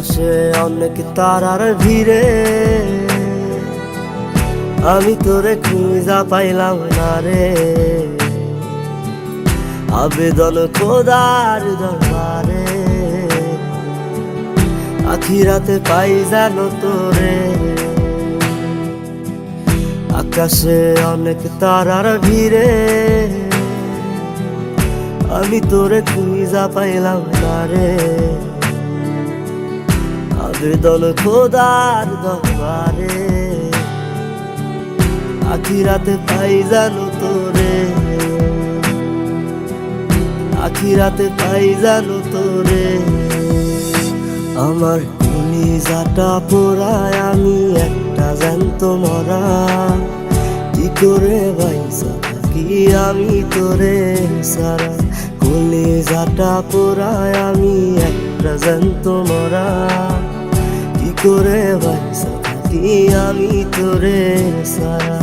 আকাশে অনেক তারার ভিড়ে আমি তোরে খুঁজা পাইলাম না রে। আবেদন খোদার দরবারে, আখিরাতে পাই জানো তোরে। আকাশে অনেক তারার ভিড়ে আমি তোরে খুঁজা পাইলাম না রে। আবেদন খোদার দরবারে, আখিরাতে পাই জানো তোরে। আখিরাতে পাই জানো তোরে। আমার কলিজাটা পোড়ায় আমি একটা জ্যান্ত মরা, কি করে বাইসা থাকি আমি তোরে সারা। কলিজাটা পোড়ায় আমি একটা জ্যান্ত মরা, কি করে বাইসা থাকি আমি তোরে সারা।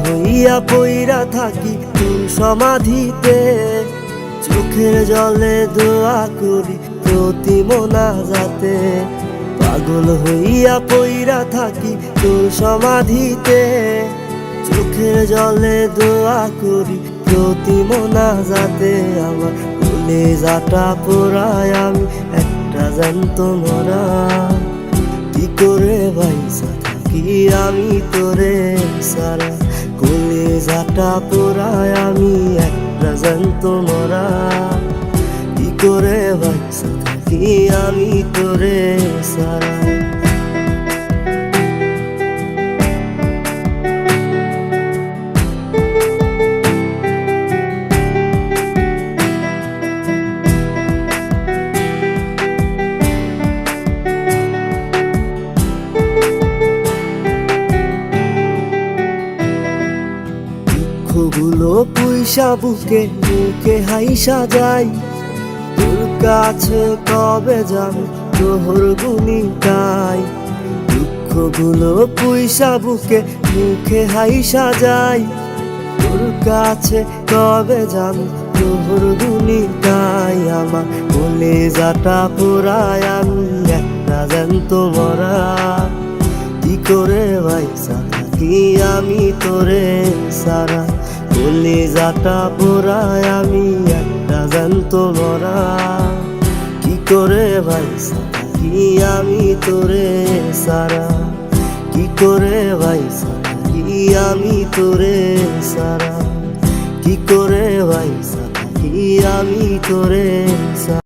হইয়া পইরা থাকি তোর সমাধিতে, চোখের জলে দোয়া করি প্রতি মোনাজাতে। পাগল হইয়া পইরা থাকি তোর সমাধিতে, চোখের জলে দোয়া করি প্রতি মোনাজাতে। আমার কলিজাটা পোড়ায় আমি একটা জ্যান্ত মরা, কি করে বাইসা থাকি আমি তোরে সারা। কলিজাটা পোড়ায় আমি একটা জ্যান্ত মরা, কি করে বাইসা থাকি আমি তোরে সারা। দুঃখগুলো পুইসা বুকে মুখে হাইসা যাই, তোর কাছে কবে যাবে তোর গুনি গাই। দুঃখগুলো পুইসা বুকে মুখে হাইসা যাই, তোর কাছে কবে যাবে তোর গুনি গাই। আমার কলিজাটা পোড়ায় আমি একটা জ্যান্ত মরা, কি করে বাইসা থাকি আমি তোরে সারা। কলিজাটা পোড়ায় আমি একটা জ্যান্ত মরা, কি করে বাইসা থাকি আমি তোরে সারা। কি করে বাইসা থাকি আমি তোরে সারা। কি করে বাইসা থাকি আমি তোরে সারা।